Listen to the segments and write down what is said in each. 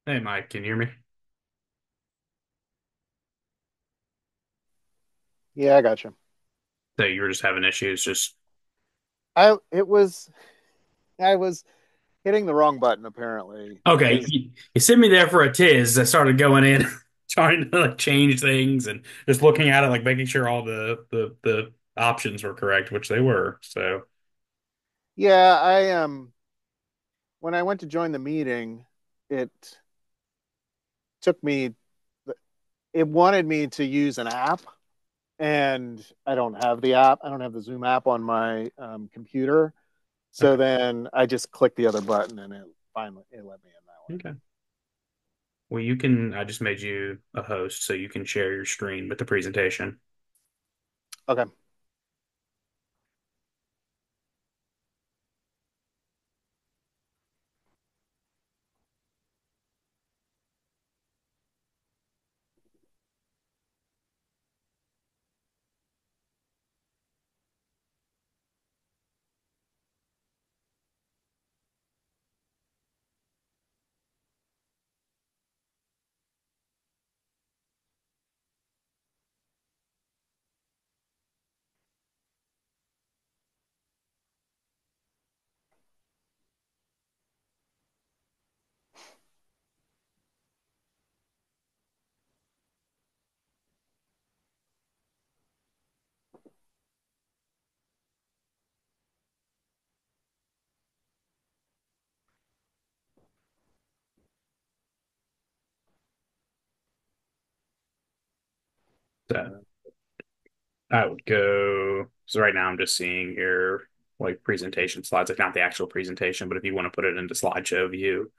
Hey, Mike, can you hear me? Yeah, I got you. So you were just having issues, just I was hitting the wrong button apparently okay. because You sent me there for a tiz. I started going in, trying to like change things and just looking at it, like making sure all the options were correct, which they were. So yeah, I when I went to join the meeting, it took me it wanted me to use an app and I don't have the app. I don't have the Zoom app on my computer. So okay, then I just clicked the other button and it finally it let me in that okay. Well, you can. I just made you a host, so you can share your screen with the presentation. way. Okay. So I would go. So right now I'm just seeing your like presentation slides, like not the actual presentation, but if you want to put it into slideshow view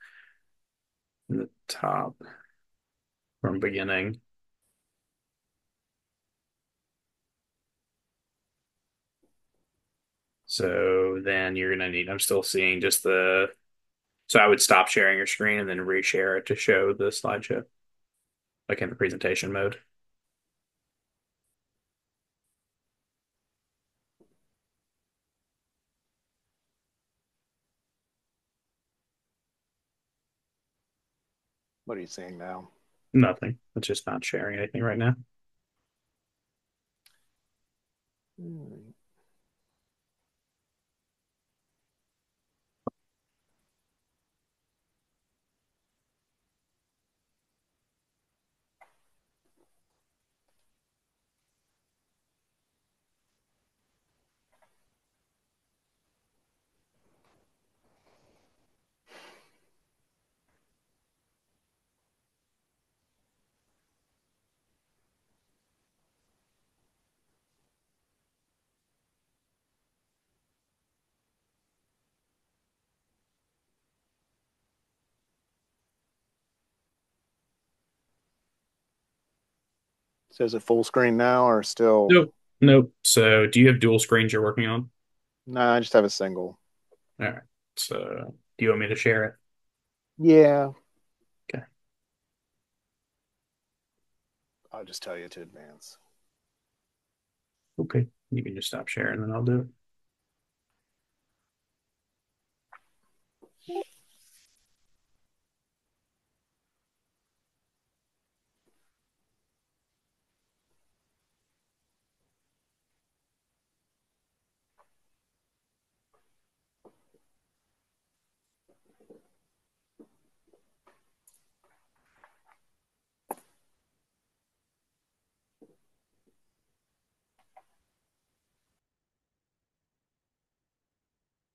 in the top from beginning. So then you're gonna need, I'm still seeing just so I would stop sharing your screen and then reshare it to show the slideshow, like in the presentation mode. What are you seeing now? Nothing. It's just not sharing anything right now. Hmm. So is it full screen now or still? Nope. Nope. So do you have dual screens you're working on? No, I just have a single. All right. So do you want me to share it? Yeah, Okay. I'll just tell you to advance. Okay. You can just stop sharing and I'll do it.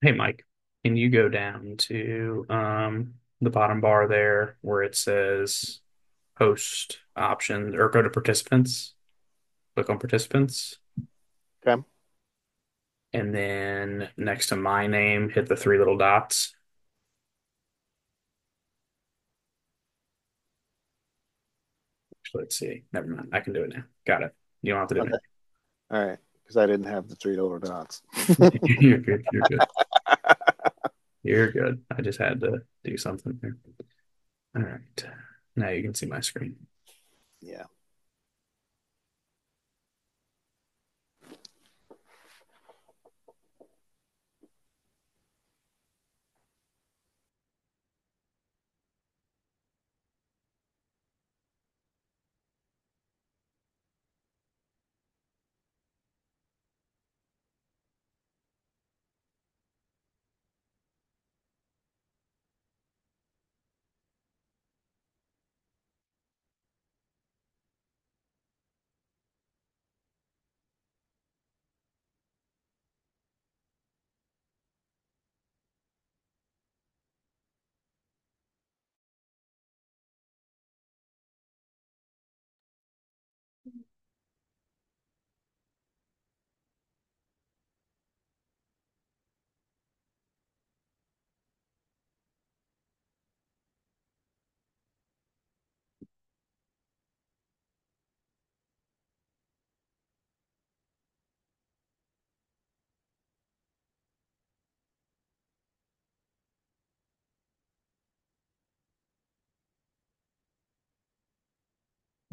Hey, Mike, can you go down to the bottom bar there where it says host options or go to participants? Click on participants. Okay. And then next to my name, hit the three little dots. Let's see. Never mind. I can do it now. Got it. You don't have to do Okay. All right. Because I didn't have the three little dots. it. You're good. You're good. You're good. I just had to do something here. All right. Now you can see my screen. Yeah.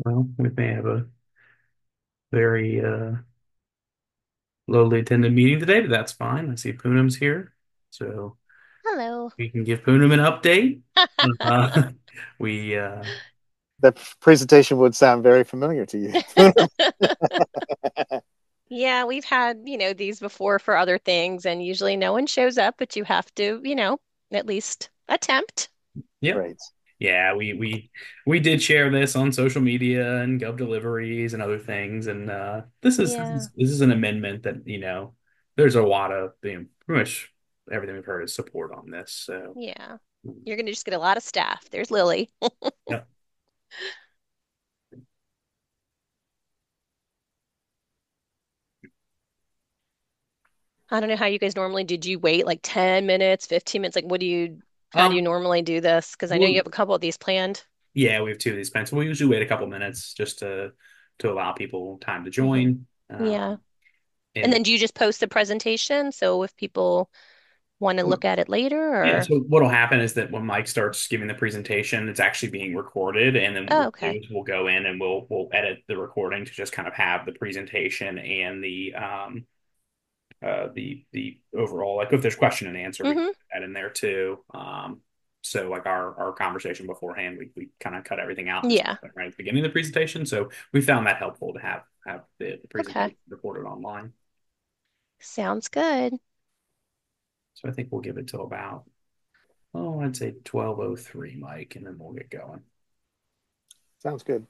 Well, we may have a very lowly attended meeting today, but that's fine. I see Poonam's here, so Hello. we can give Poonam an update. Uh, we That presentation would sound very familiar to you. Yeah, we've had, these before for other things, and usually no one shows up, but you have to, at least attempt. Yep. Great. Yeah, we did share this on social media and Gov deliveries and other things, and Yeah, this is an amendment that there's a lot of pretty much everything we've heard is support on this. So yeah. You're gonna just get a lot of staff. There's Lily. yeah. I don't know how you guys normally do. Do you wait like 10 minutes, 15 minutes? Like, how do you Um, normally do this? Because I know you well, have a couple of these planned. yeah, we have two of these pens. We'll usually wait a couple minutes just to allow people time to Hmm. join. Yeah. And And then do you just post the presentation? So if people want to look at it later Yeah, or, so what'll happen is that when Mike starts giving the presentation, it's actually being recorded, and then what oh, we'll do okay. is we'll go in and we'll edit the recording to just kind of have the presentation and the overall, like if there's question and answer, we can Hmm. put that in there too. So like our conversation beforehand, we kind of cut everything out and just Yeah. right at the beginning of the presentation. So we found that helpful to have the Okay. presentation recorded online. Sounds good. So I think we'll give it till about I'd say 12:03, Mike, and then we'll get going. Sounds good.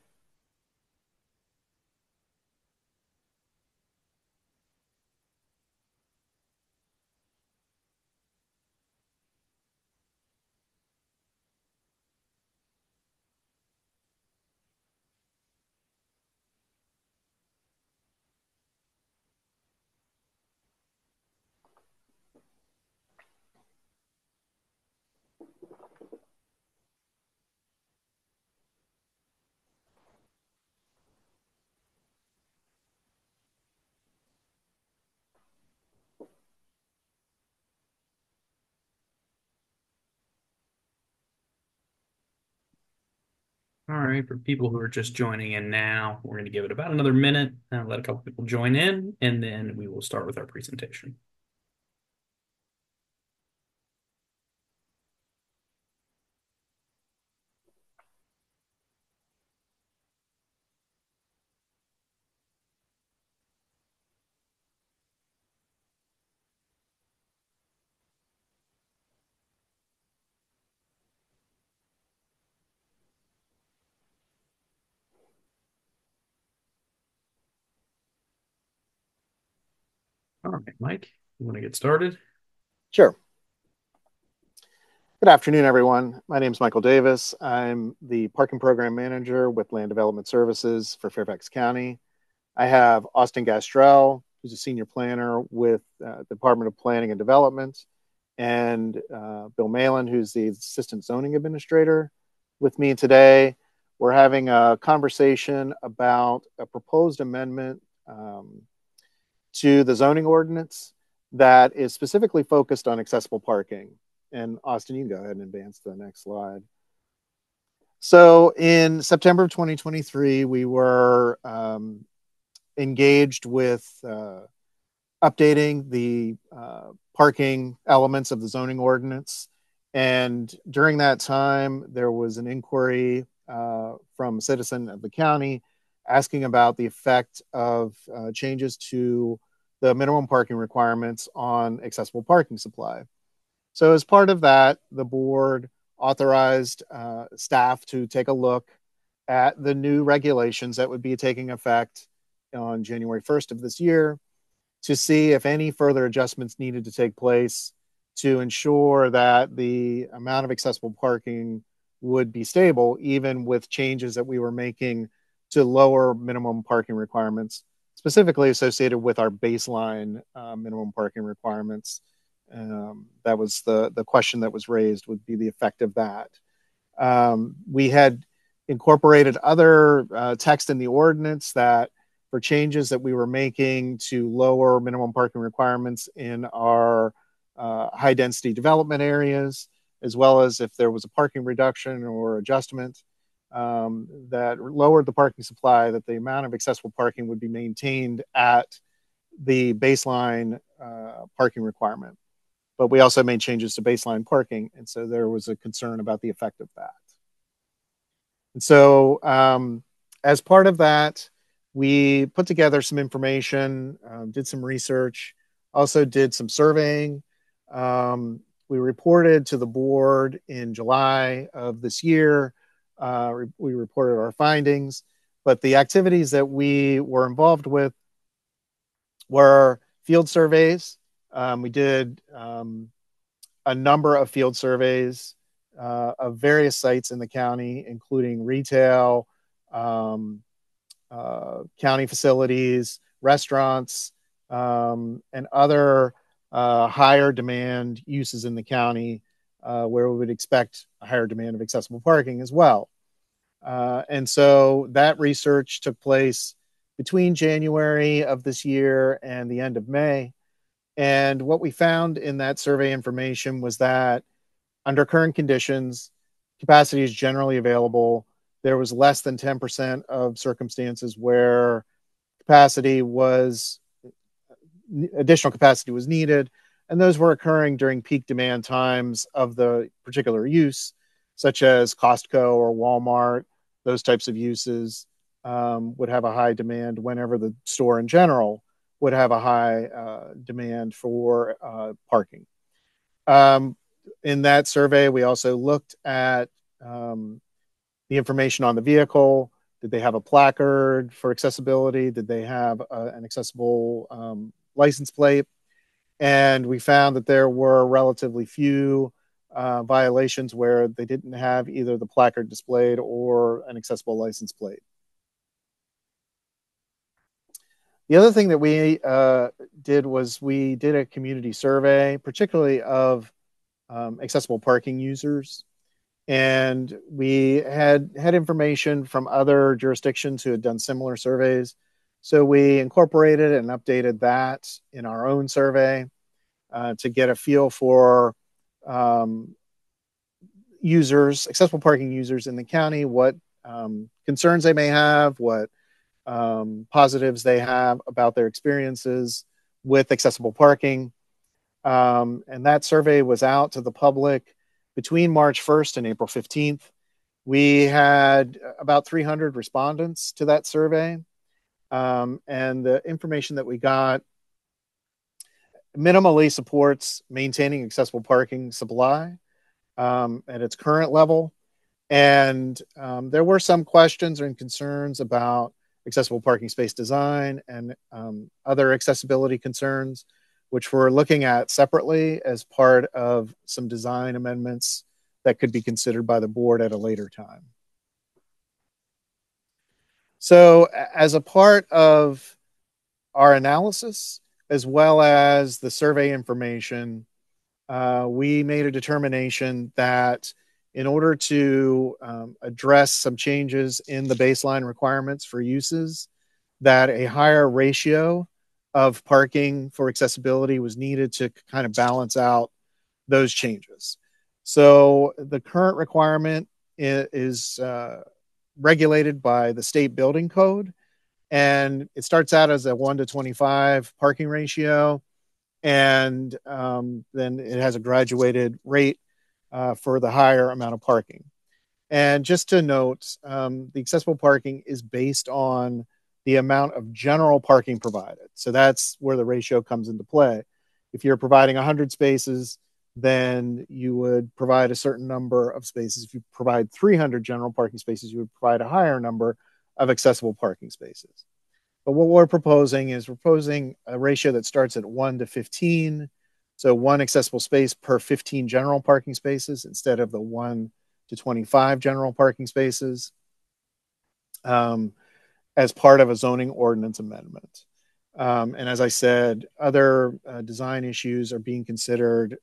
All right, for people who are just joining in now, we're going to give it about another minute and let a couple people join in, and then we will start with our presentation. All right, Mike, you want to get started? Sure. Good afternoon, everyone. My name is Michael Davis. I'm the Parking Program Manager with Land Development Services for Fairfax County. I have Austin Gastrell, who's a senior planner with the Department of Planning and Development, and Bill Malin, who's the Assistant Zoning Administrator, with me today. We're having a conversation about a proposed amendment to the zoning ordinance that is specifically focused on accessible parking. And Austin, you can go ahead and advance to the next slide. So in September of 2023, we were engaged with updating the parking elements of the zoning ordinance. And during that time, there was an inquiry from a citizen of the county asking about the effect of changes to the minimum parking requirements on accessible parking supply. So, as part of that, the board authorized staff to take a look at the new regulations that would be taking effect on January 1st of this year to see if any further adjustments needed to take place to ensure that the amount of accessible parking would be stable, even with changes that we were making to lower minimum parking requirements, specifically associated with our baseline minimum parking requirements. That was the question that was raised, would be the effect of that. We had incorporated other text in the ordinance that for changes that we were making to lower minimum parking requirements in our high density development areas, as well as if there was a parking reduction or adjustment. that lowered the parking supply, that the amount of accessible parking would be maintained at the baseline parking requirement. But we also made changes to baseline parking, and so there was a concern about the effect of that. And so as part of that, we put together some information, did some research, also did some surveying. We reported to the board in July of this year. We reported our findings, but the activities that we were involved with were field surveys. We did a number of field surveys of various sites in the county, including retail, county facilities, restaurants, and other higher demand uses in the county where we would expect a higher demand of accessible parking as well. And so that research took place between January of this year and the end of May. And what we found in that survey information was that under current conditions, capacity is generally available. There was less than 10% of circumstances where additional capacity was needed, and those were occurring during peak demand times of the particular use, such as Costco or Walmart. Those types of uses would have a high demand whenever the store in general would have a high demand for parking. In that survey, we also looked at the information on the vehicle. Did they have a placard for accessibility? Did they have an accessible license plate? And we found that there were relatively few violations where they didn't have either the placard displayed or an accessible license plate. The other thing that we did was we did a community survey, particularly of accessible parking users. And we had information from other jurisdictions who had done similar surveys. So we incorporated and updated that in our own survey to get a feel for users, accessible parking users in the county, what concerns they may have, what positives they have about their experiences with accessible parking. And that survey was out to the public between March 1st and April 15th. We had about 300 respondents to that survey. And the information that we got minimally supports maintaining accessible parking supply at its current level. And there were some questions and concerns about accessible parking space design and other accessibility concerns, which we're looking at separately as part of some design amendments that could be considered by the board at a later time. So as a part of our analysis, as well as the survey information, we made a determination that in order to address some changes in the baseline requirements for uses, that a higher ratio of parking for accessibility was needed to kind of balance out those changes. So the current requirement is regulated by the state building code, and it starts out as a 1:25 parking ratio, and then it has a graduated rate for the higher amount of parking. And just to note, the accessible parking is based on the amount of general parking provided. So that's where the ratio comes into play. If you're providing 100 spaces, then you would provide a certain number of spaces. If you provide 300 general parking spaces, you would provide a higher number of accessible parking spaces. But what we're proposing is a ratio that starts at 1:15. So one accessible space per 15 general parking spaces instead of the 1:25 general parking spaces as part of a zoning ordinance amendment. And as I said, other design issues are being considered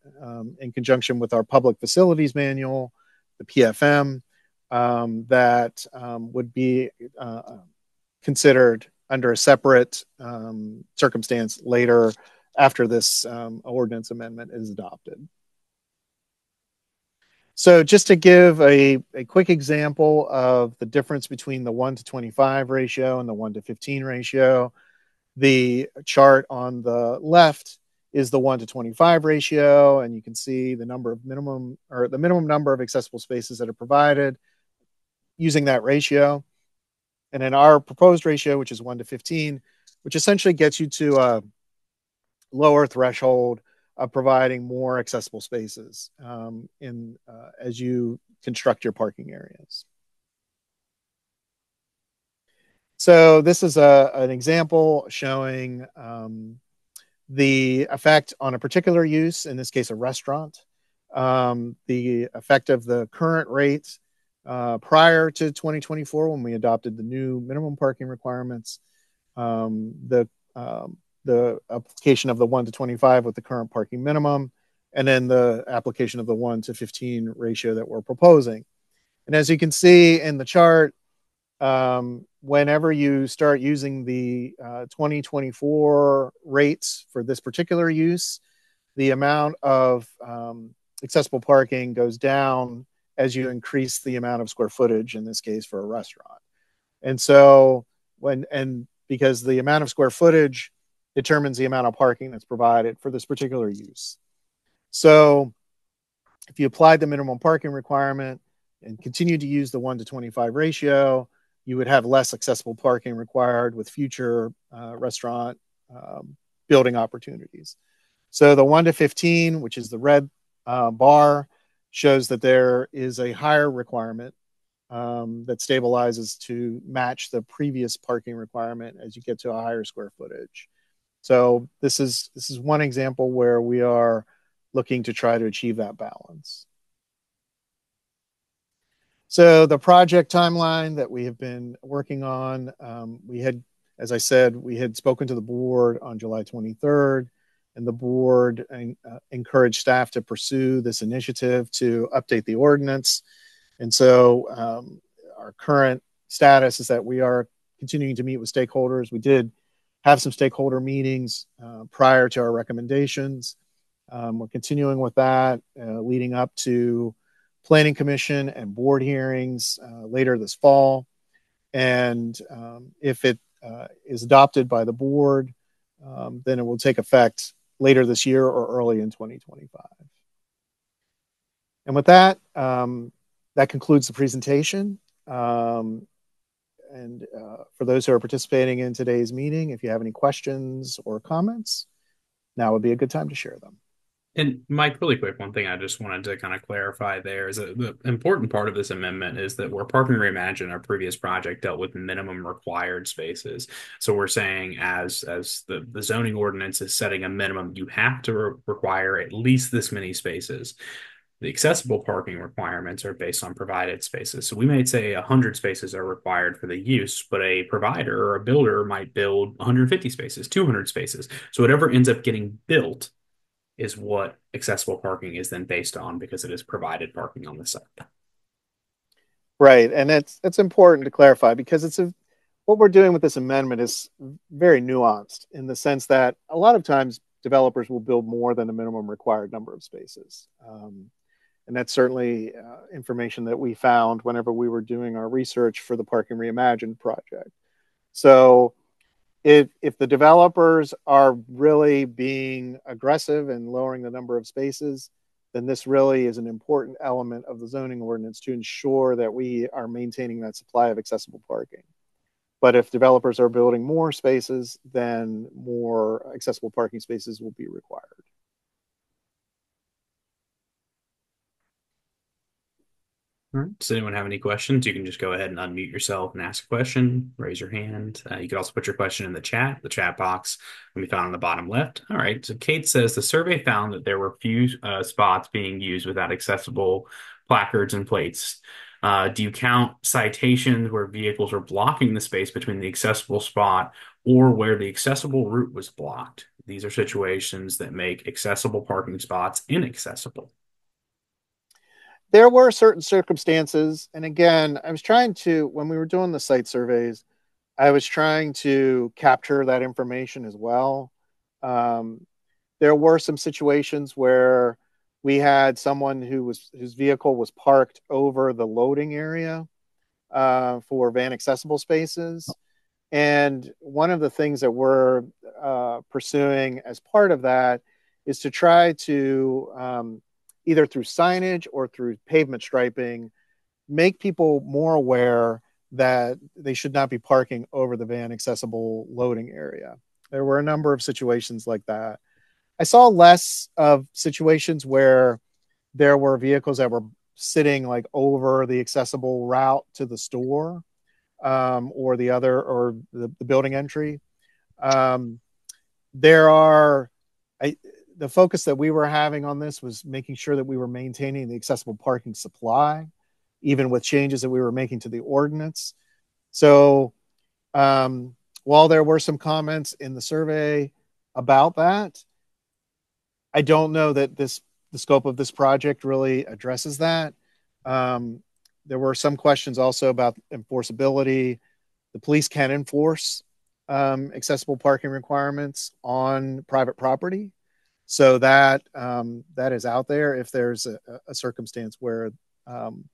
in conjunction with our public facilities manual, the PFM, that would be considered under a separate circumstance later after this ordinance amendment is adopted. So just to give a quick example of the difference between the 1 to 25 ratio and the 1 to 15 ratio, the chart on the left is the 1 to 25 ratio, and you can see the number of minimum or the minimum number of accessible spaces that are provided using that ratio. And then our proposed ratio, which is 1 to 15, which essentially gets you to a lower threshold of providing more accessible spaces as you construct your parking areas. So this is an example showing the effect on a particular use, in this case, a restaurant, the effect of the current rates prior to 2024 when we adopted the new minimum parking requirements, the application of the 1 to 25 with the current parking minimum, and then the application of the 1 to 15 ratio that we're proposing. And as you can see in the chart, whenever you start using the 2024 rates for this particular use, the amount of accessible parking goes down as you increase the amount of square footage, in this case for a restaurant. And so because the amount of square footage determines the amount of parking that's provided for this particular use. So if you applied the minimum parking requirement and continue to use the 1 to 25 ratio, you would have less accessible parking required with future restaurant building opportunities. So the 1 to 15, which is the red bar, shows that there is a higher requirement that stabilizes to match the previous parking requirement as you get to a higher square footage. So this is one example where we are looking to try to achieve that balance. So the project timeline that we have been working on, we had, as I said, we had spoken to the board on July 23rd, and the board encouraged staff to pursue this initiative to update the ordinance. And so our current status is that we are continuing to meet with stakeholders. We did have some stakeholder meetings prior to our recommendations. We're continuing with that, leading up to Planning Commission and board hearings later this fall. And if it is adopted by the board, then it will take effect later this year or early in 2025. And with that, that concludes the presentation. And for those who are participating in today's meeting, if you have any questions or comments, now would be a good time to share them. And Mike, really quick, one thing I just wanted to kind of clarify there is that the important part of this amendment is that where Park and Reimagine, our previous project, dealt with minimum required spaces. So we're saying as the zoning ordinance is setting a minimum, you have to require at least this many spaces. The accessible parking requirements are based on provided spaces. So we might say 100 spaces are required for the use, but a provider or a builder might build 150 spaces, 200 spaces. So whatever ends up getting built is what accessible parking is then based on, because it is provided parking on the site. Right, and it's important to clarify because what we're doing with this amendment is very nuanced in the sense that a lot of times developers will build more than the minimum required number of spaces. And that's certainly information that we found whenever we were doing our research for the Park and Reimagine project. So if the developers are really being aggressive and lowering the number of spaces, then this really is an important element of the zoning ordinance to ensure that we are maintaining that supply of accessible parking. But if developers are building more spaces, then more accessible parking spaces will be required. All right. Does anyone have any questions? You can just go ahead and unmute yourself and ask a question. Raise your hand. You can also put your question in the chat. The chat box can be found on the bottom left. All right. So Kate says the survey found that there were few spots being used without accessible placards and plates. Do you count citations where vehicles are blocking the space between the accessible spot or where the accessible route was blocked? These are situations that make accessible parking spots inaccessible. There were certain circumstances, and again, I was trying to, when we were doing the site surveys, I was trying to capture that information as well. There were some situations where We had someone whose vehicle was parked over the loading area for van accessible spaces. And one of the things that we're pursuing as part of that is to try to either through signage or through pavement striping, make people more aware that they should not be parking over the van accessible loading area. There were a number of situations like that. I saw less of situations where there were vehicles that were sitting like over the accessible route to the store or the building entry. Um, there are I, the focus that we were having on this was making sure that we were maintaining the accessible parking supply, even with changes that we were making to the ordinance. So while there were some comments in the survey about that, I don't know that the scope of this project really addresses that. Um, there were some questions also about enforceability. The police can enforce accessible parking requirements on private property, so that is out there if there's a circumstance where um,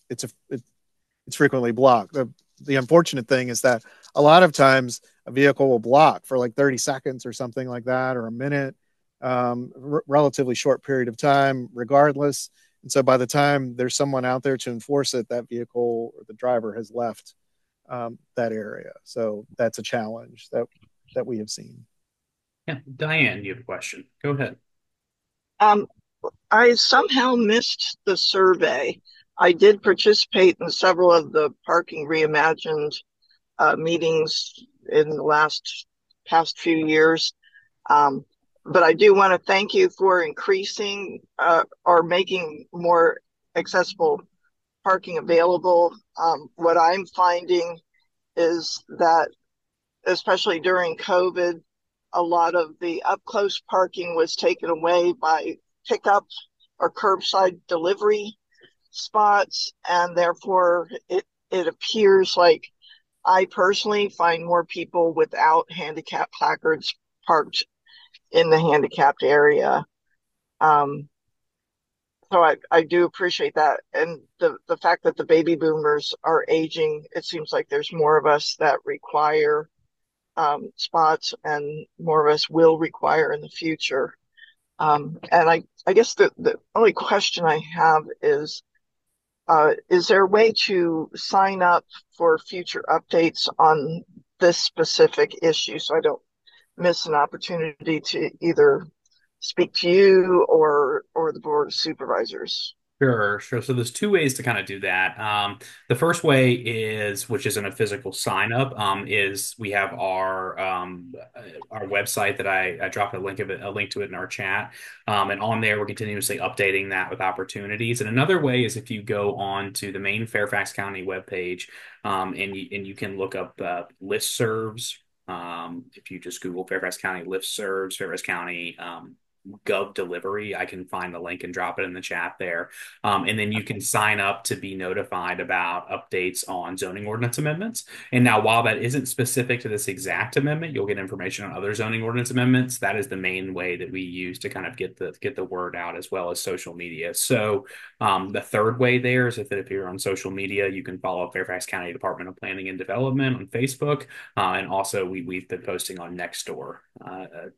it's it's frequently blocked. The unfortunate thing is that a lot of times a vehicle will block for like 30 seconds or something like that, or a minute, relatively short period of time, regardless. And so by the time there's someone out there to enforce it, that vehicle or the driver has left that area. So that's a challenge that we have seen. Yeah, Diane, you have a question. Go ahead. Um, I somehow missed the survey. I did participate in several of the Parking Reimagined meetings in the past few years. But I do want to thank you for increasing or making more accessible parking available. What I'm finding is that, especially during COVID, a lot of the up close parking was taken away by pickup or curbside delivery spots. And therefore, it appears like I personally find more people without handicap placards parked in the handicapped area. Um, so I do appreciate that. And the fact that the baby boomers are aging, it seems like there's more of us that require spots and more of us will require in the future. And I guess the only question I have is there a way to sign up for future updates on this specific issue so I don't miss an opportunity to either speak to you or the board of supervisors? Sure, sure. So there's two ways to kind of do that. The first way is, which isn't a physical sign up, is we have our website that I dropped a link to it in our chat, and on there we're continuously updating that with opportunities. And another way is if you go on to the main Fairfax County webpage, and you can look up listservs. If you just Google Fairfax County listservs, Fairfax County Gov delivery. I can find the link and drop it in the chat there. And then you can sign up to be notified about updates on zoning ordinance amendments. And now, while that isn't specific to this exact amendment, you'll get information on other zoning ordinance amendments. That is the main way that we use to kind of get the word out, as well as social media. So the third way there is if you're on social media, you can follow Fairfax County Department of Planning and Development on Facebook. And also we've been posting on Nextdoor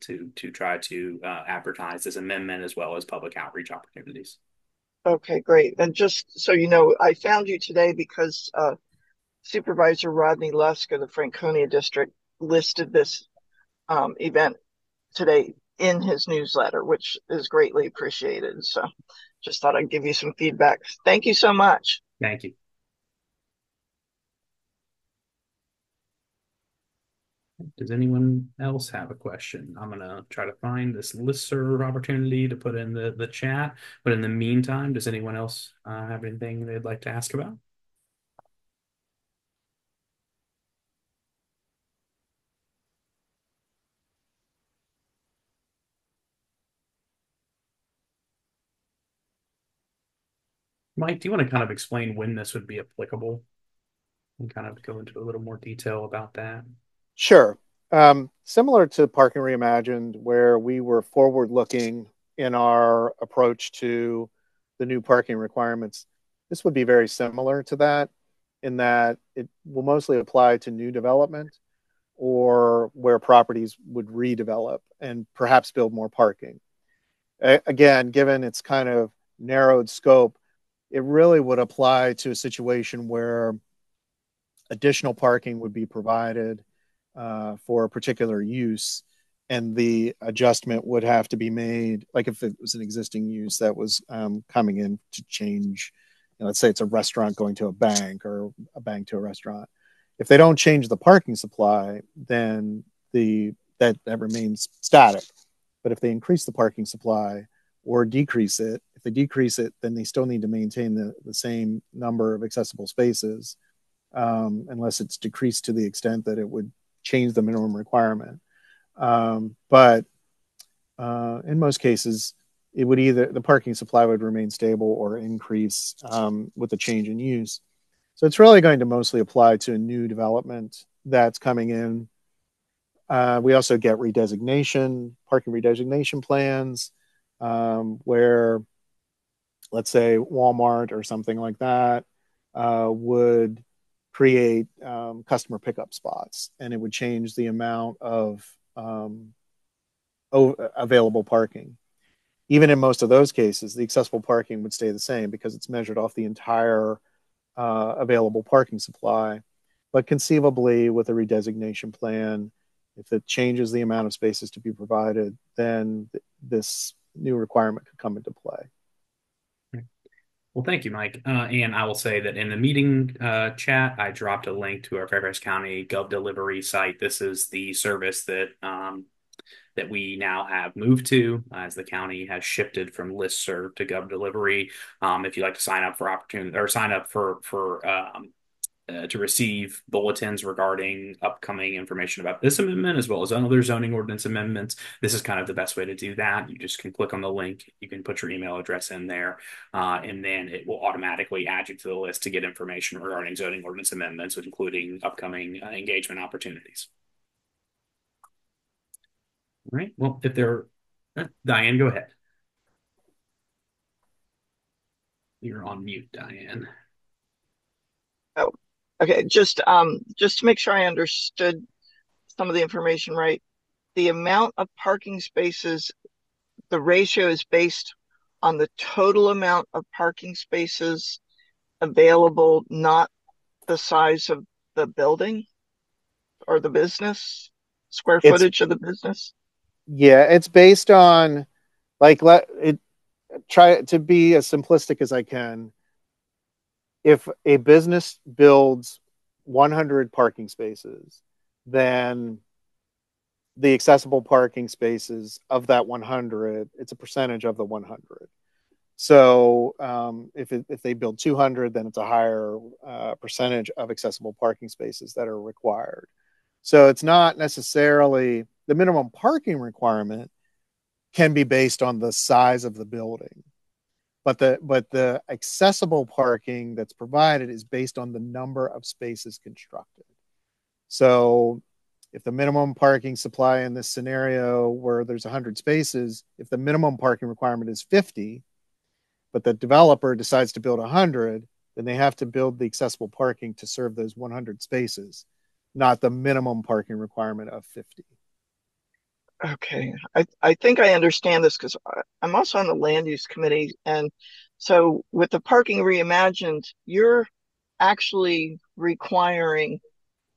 to try to advertise this amendment as well as public outreach opportunities. Okay, great. And just so you know, I found you today because Supervisor Rodney Lusk of the Franconia District listed this event today in his newsletter, which is greatly appreciated. So just thought I'd give you some feedback. Thank you so much. Thank you. Does anyone else have a question? I'm going to try to find this listserv opportunity to put in the chat. But in the meantime, does anyone else have anything they'd like to ask about? Mike, do you want to kind of explain when this would be applicable and kind of go into a little more detail about that? Sure. Similar to Parking Reimagined, where we were forward looking in our approach to the new parking requirements, this would be very similar to that, in that it will mostly apply to new development or where properties would redevelop and perhaps build more parking. Again, given its kind of narrowed scope, it really would apply to a situation where additional parking would be provided for a particular use, and the adjustment would have to be made, like if it was an existing use that was coming in to change, let's say it's a restaurant going to a bank or a bank to a restaurant. If they don't change the parking supply, then that remains static. But if they increase the parking supply or decrease it, if they decrease it, then they still need to maintain the same number of accessible spaces, unless it's decreased to the extent that it would change the minimum requirement. But in most cases, it would either the parking supply would remain stable or increase with the change in use. So it's really going to mostly apply to a new development that's coming in. We also get parking redesignation plans, where, let's say, Walmart or something like that would create customer pickup spots, and it would change the amount of available parking. Even in most of those cases, the accessible parking would stay the same because it's measured off the entire available parking supply. But conceivably, with a redesignation plan, if it changes the amount of spaces to be provided, then this new requirement could come into play. Well, thank you, Mike. And I will say that in the meeting chat, I dropped a link to our Fairfax County Gov Delivery site. This is the service that we now have moved to, as the county has shifted from listserv to Gov Delivery. If you'd like to sign up for opportunity or sign up to receive bulletins regarding upcoming information about this amendment, as well as other zoning ordinance amendments, this is kind of the best way to do that. You just can click on the link, you can put your email address in there, and then it will automatically add you to the list to get information regarding zoning ordinance amendments, including upcoming engagement opportunities. All right. Well, if there, Diane, go ahead. You're on mute, Diane. Oh, okay. Just to make sure I understood some of the information right, the amount of parking spaces, the ratio is based on the total amount of parking spaces available, not the size of the building or the business, square footage of the business. Yeah, it's based on, like, try to be as simplistic as I can. If a business builds 100 parking spaces, then the accessible parking spaces of that 100, it's a percentage of the 100. So if they build 200, then it's a higher percentage of accessible parking spaces that are required. So it's not necessarily the minimum parking requirement can be based on the size of the building, but the accessible parking that's provided is based on the number of spaces constructed. So if the minimum parking supply in this scenario where there's 100 spaces, if the minimum parking requirement is 50, but the developer decides to build 100, then they have to build the accessible parking to serve those 100 spaces, not the minimum parking requirement of 50. Okay, I think I understand this because I'm also on the land use committee. And so with the parking reimagined, you're actually requiring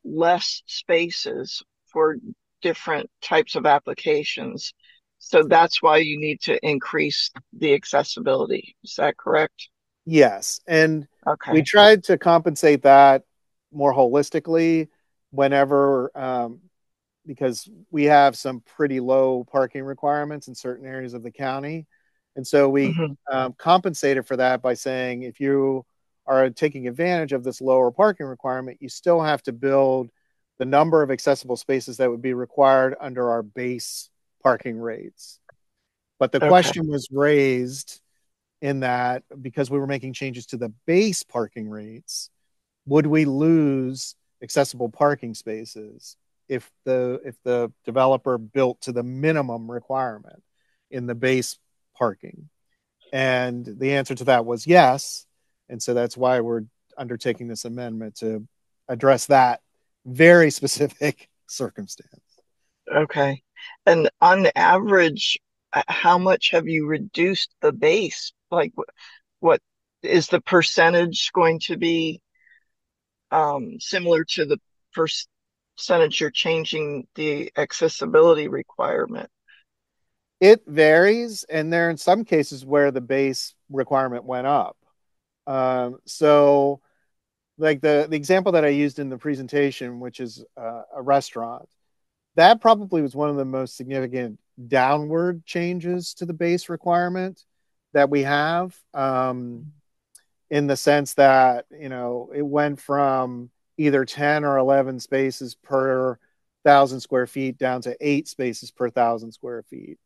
less spaces for different types of applications. So that's why you need to increase the accessibility. Is that correct? Yes. And we Okay. tried to compensate that more holistically whenever, because we have some pretty low parking requirements in certain areas of the county. And so we compensated for that by saying, if you are taking advantage of this lower parking requirement, you still have to build the number of accessible spaces that would be required under our base parking rates. But the question was raised in that because we were making changes to the base parking rates, would we lose accessible parking spaces if the developer built to the minimum requirement in the base parking? And the answer to that was yes. And so that's why we're undertaking this amendment to address that very specific circumstance. Okay. And on the average, how much have you reduced the base? Like, what is the percentage going to be similar to the percentage you're changing the accessibility requirement? It varies, and there are in some cases where the base requirement went up. So, like the example that I used in the presentation, which is a restaurant, that probably was one of the most significant downward changes to the base requirement that we have, in the sense that it went from either 10 or 11 spaces per 1,000 square feet down to 8 spaces per 1,000 square feet.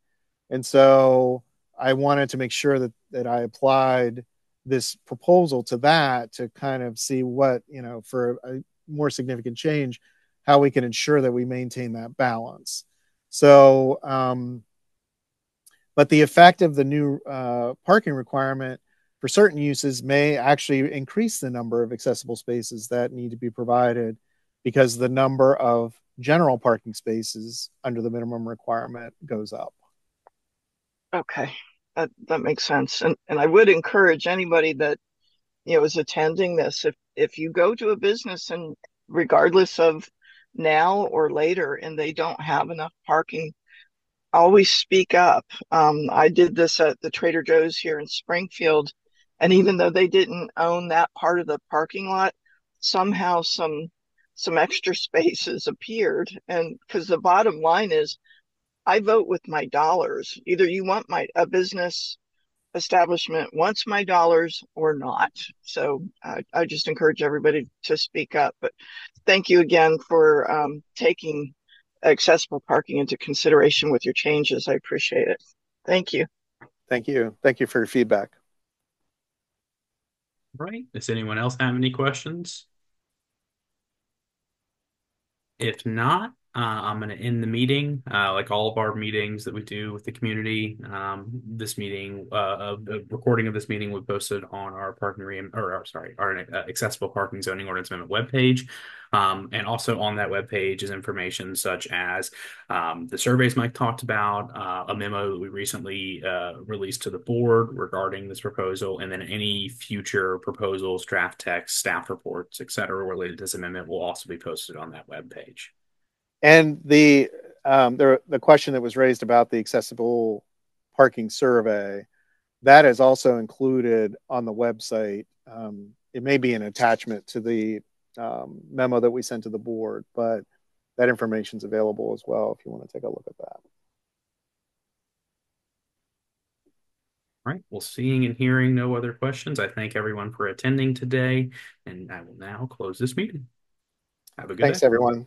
And so I wanted to make sure that I applied this proposal to that to kind of see what, for a more significant change, how we can ensure that we maintain that balance. So, but the effect of the new parking requirement for certain uses may actually increase the number of accessible spaces that need to be provided, because the number of general parking spaces under the minimum requirement goes up. Okay, that makes sense. And I would encourage anybody that is attending this, if you go to a business and regardless of now or later and they don't have enough parking, always speak up. I did this at the Trader Joe's here in Springfield, and even though they didn't own that part of the parking lot, somehow some extra spaces appeared. And because the bottom line is, I vote with my dollars. Either you want a business establishment wants my dollars or not. So I just encourage everybody to speak up. But thank you again for taking accessible parking into consideration with your changes. I appreciate it. Thank you. Thank you. Thank you for your feedback. Right. Does anyone else have any questions? If not, I'm going to end the meeting. Like all of our meetings that we do with the community, this meeting, the recording of this meeting, we posted on our our accessible parking zoning ordinance amendment webpage. And also on that webpage is information such as the surveys Mike talked about, a memo that we recently released to the board regarding this proposal, and then any future proposals, draft text, staff reports, et cetera, related to this amendment will also be posted on that webpage. And the question that was raised about the accessible parking survey, that is also included on the website. It may be an attachment to the memo that we sent to the board, but that information is available as well if you want to take a look at that. All right. Well, seeing and hearing no other questions, I thank everyone for attending today, and I will now close this meeting. Have a good day. Thanks, everyone.